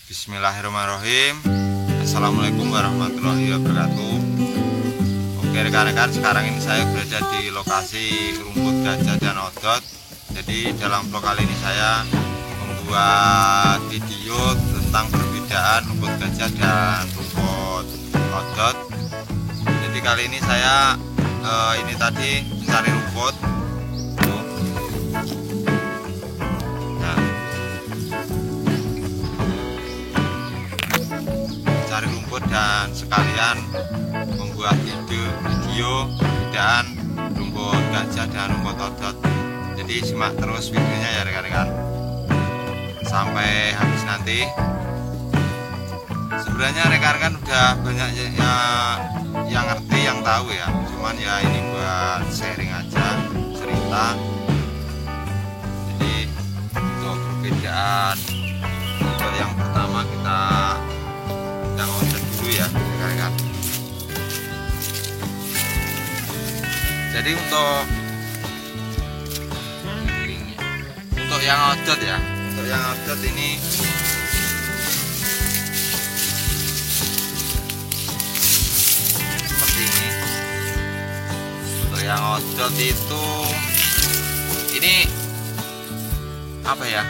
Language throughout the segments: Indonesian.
Bismillahirrahmanirrahim. Assalamualaikum warahmatullahi wabarakatuh. Oke rekan-rekan, sekarang ini saya berada di lokasi rumput gajah dan odot. Jadi dalam vlog kali ini saya membuat video tentang perbedaan rumput gajah dan rumput odot. Jadi kali ini saya ini tadi mencari rumput. Cari rumput dan sekalian membuat video perbedaan rumput gajah dan rumput odot. Jadi simak terus videonya ya rekan-rekan sampai habis nanti. Sebenarnya rekan-rekan udah banyak yang ngerti, yang tahu ya, cuman ya ini buat sharing aja, cerita. Jadi untuk perbedaan, untuk yang pertama kita yang odot dulu ya rekan-rekan. Jadi untuk yang odot ya, untuk yang odot ini seperti ini. Untuk yang odot itu ini apa ya?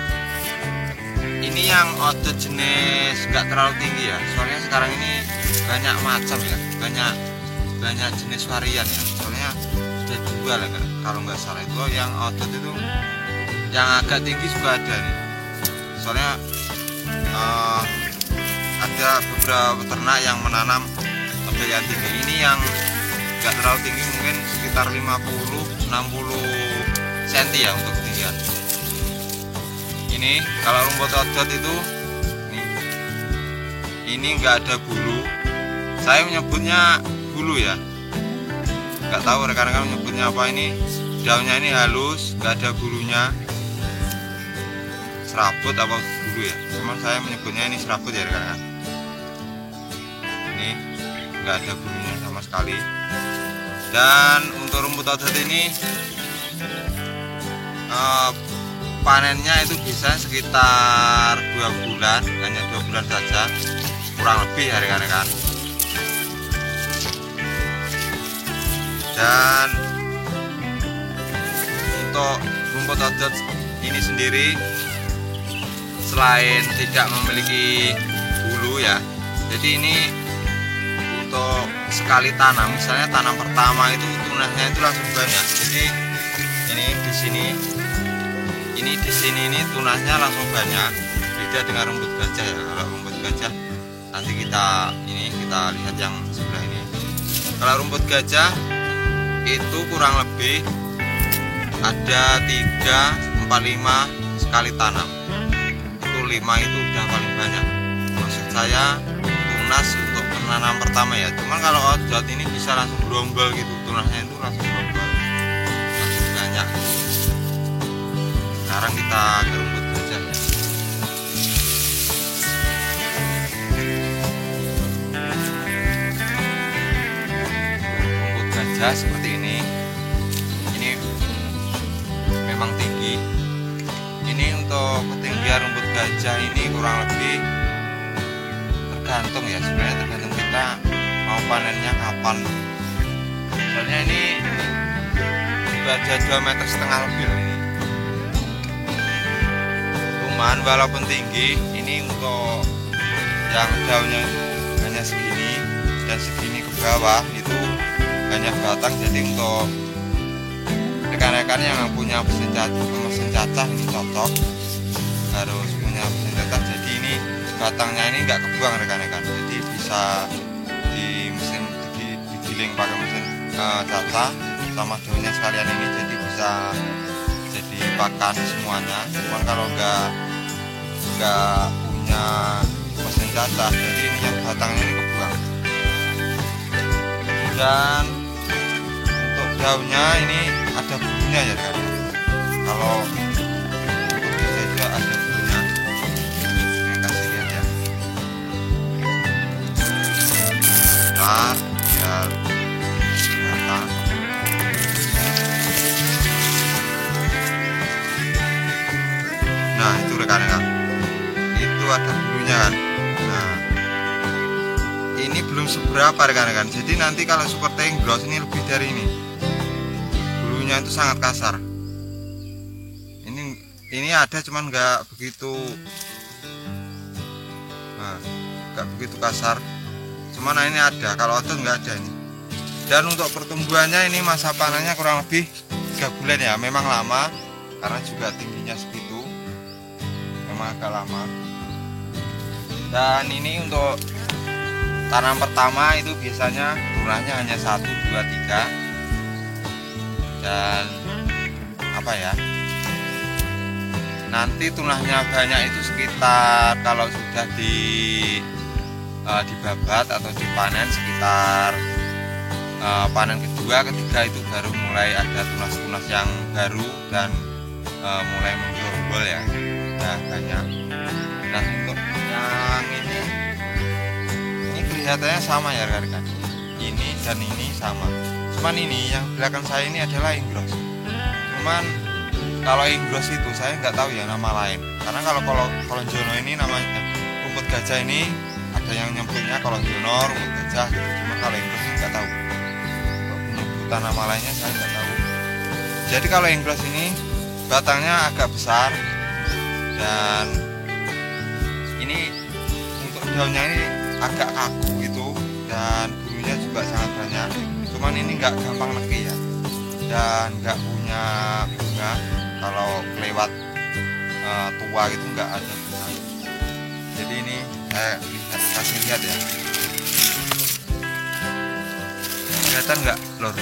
Ini yang odot jenis nggak terlalu tinggi ya, soalnya sekarang ini banyak macam ya, banyak jenis varian ya, soalnya sudah jual ya kalau nggak salah. Itu yang odot itu yang agak tinggi juga ada nih, soalnya ada beberapa peternak yang menanam yang tinggi. Ini yang nggak terlalu tinggi, mungkin sekitar 50-60 cm ya untuk ketinggian. Ini kalau rumput odot itu ini nggak ada bulu, saya menyebutnya bulu ya, nggak tahu rekan-rekan menyebutnya apa. Ini daunnya ini halus, nggak ada bulunya, serabut apa bulu ya, cuman saya menyebutnya ini serabut ya rekan-rekan. Ini nggak ada bulunya sama sekali. Dan untuk rumput odot ini panennya itu bisa sekitar 2 bulan, hanya 2 bulan saja kurang lebih ya rekan-rekan. Dan untuk rumput odot ini sendiri selain tidak memiliki bulu ya, jadi ini untuk sekali tanam, misalnya tanam pertama itu tunasnya itu langsung banyak. Jadi ini di sini ini tunasnya langsung banyak, beda dengan rumput gajah ya. Kalau rumput gajah nanti kita lihat yang sebelah ini. Kalau rumput gajah itu kurang lebih ada 3, 4, 5 sekali tanam. Itu 5 itu udah paling banyak. Maksud saya tunas untuk penanam pertama ya. Cuman kalau odot ini bisa langsung gerombol gitu, tunasnya itu langsung gerombol, langsung banyak. Sekarang kita ke rumput gajah ya. Rumput gajah seperti ini memang tinggi. Ini untuk ketinggian rumput gajah ini kurang lebih tergantung ya, sebenarnya tergantung kita mau panennya kapan. Soalnya ini juga ada 2,5 meter lebih loh ini. Cuman walaupun tinggi, ini untuk yang daunnya itu hanya segini dan segini ke bawah itu hanya batang. Jadi untuk rekan-rekan yang punya mesin cacah ini cocok, harus punya mesin cacah. Jadi ini batangnya ini nggak kebuang rekan-rekan, jadi bisa digiling pakai mesin cacah sama daunnya sekalian ini, jadi bisa jadi pakan semuanya. Cuman kalau nggak punya mesin cacah, jadi ini yang batangnya ini kebuang. Dan untuk daunnya ini ada bulunya ya kan. Kalau untuk gajah ada bulunya, saya kasih lihat ya. Bentar, biar kelihatan. Nah itu rekan-rekan, itu ada bulunya kan. Nah, ini belum seberapa rekan-rekan. Jadi nanti kalau super tenggross ini lebih dari ini. Bulunya itu sangat kasar. Ini ada cuman nggak begitu, nah, nggak begitu kasar. Cuman ini ada, kalau otot nggak ada ini. Dan untuk pertumbuhannya ini masa panennya kurang lebih 3 bulan ya. Memang lama karena juga tingginya segitu, memang agak lama. Dan ini untuk tanam pertama itu biasanya jumlahnya hanya 1, 2, 3. Dan apa ya, nanti tunahnya banyak itu sekitar kalau sudah dibabat atau dipanen sekitar panen kedua, ketiga itu baru mulai ada tunas-tunas yang baru dan mulai menggerombol ya. Nah, banyak. Nah, untuk yang ini kelihatannya sama ya rekan-rekan. Ini dan ini sama. Cuman ini yang belakang saya ini adalah Inggros. Cuman kalau Inggros itu saya nggak tahu ya nama lain. Karena kalau Kolonjono ini namanya rumput gajah ini ada yang nyebutnya Kolonjono, rumput gajah gitu. Cuma kalau Inggros ini nggak tahu. Penyebutan nama lainnya saya nggak tahu. Jadi kalau Inggros ini batangnya agak besar dan ini untuk daunnya ini agak kaku gitu dan bulunya juga sangat banyak. Cuman ini nggak gampang negi ya dan nggak punya bunga. Kalau kelewat tua gitu nggak ada bunga. Jadi ini saya kasih lihat ya. Kelihatan nggak lor?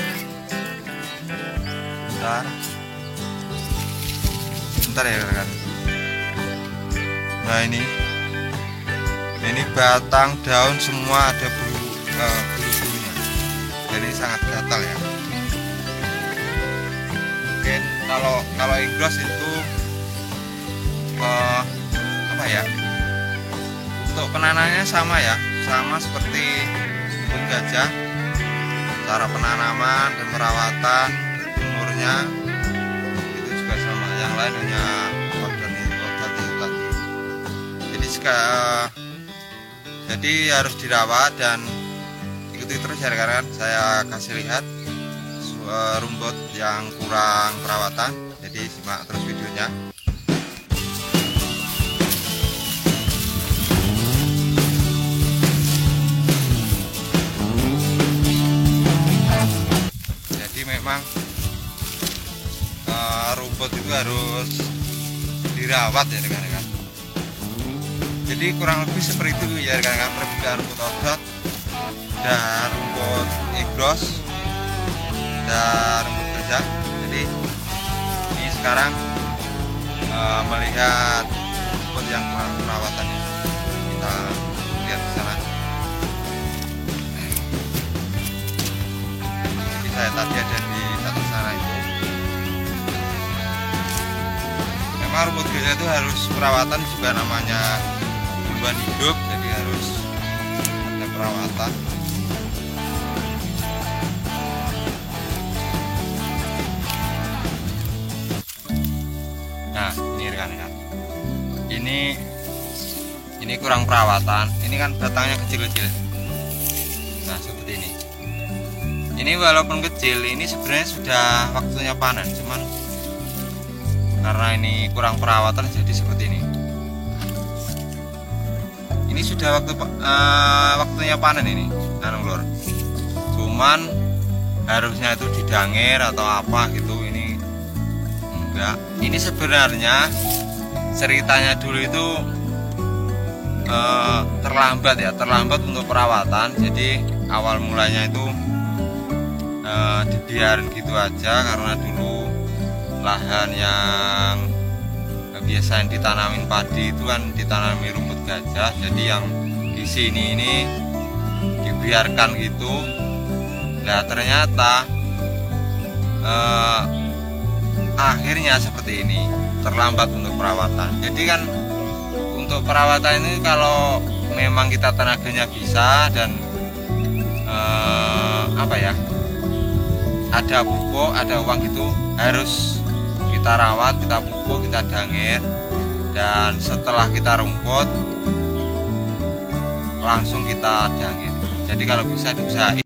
Bentar ya kan. Nah ini batang, daun semua ada bulu-bulunya. Jadi sangat gatal ya. Mungkin kalau Inggros itu apa ya, untuk penanamnya sama ya, sama seperti rumput gajah. Cara penanaman dan perawatan, umurnya itu juga sama. Yang lain hanya obat itu tadi. Jadi harus dirawat dan ikuti terus ya rekan-rekan. Saya kasih lihat rumput yang kurang perawatan, jadi simak terus videonya. Jadi memang rumput itu harus dirawat ya rekan-rekan. Jadi kurang lebih seperti itu ya rekan-rekan perbedaan rumput obat dan rumput Inggros dan rumput gajah. Jadi ini sekarang melihat rumput yang kurang perawatannya. Kita lihat di sana. Jadi saya tadi ada di atas sana itu. Memang rumput gajah itu harus perawatan juga, namanya tumbuhan hidup, jadi harus ada perawatan. Nah ini rekan-rekan, ini kurang perawatan. Ini kan batangnya kecil-kecil. Nah seperti ini. Ini walaupun kecil, ini sebenarnya sudah waktunya panen, cuman karena ini kurang perawatan jadi seperti ini. Ini sudah waktunya panen ini, lor. Cuman harusnya itu didangir atau apa gitu, ini enggak. Ini sebenarnya ceritanya dulu itu terlambat untuk perawatan. Jadi awal mulanya itu dibiarin gitu aja karena dulu lahan yang biasa yang ditanamin padi itu kan ditanami rumput gajah. Jadi yang di sini ini dibiarkan gitu. Nah ternyata akhirnya seperti ini, terlambat untuk perawatan. Jadi kan untuk perawatan ini kalau memang kita tenaganya bisa dan apa ya, ada pupuk, ada uang gitu, harus kita rawat, kita pupuk, kita dangir. Dan setelah kita rumput langsung kita ada gitu. Jadi kalau bisa diusahain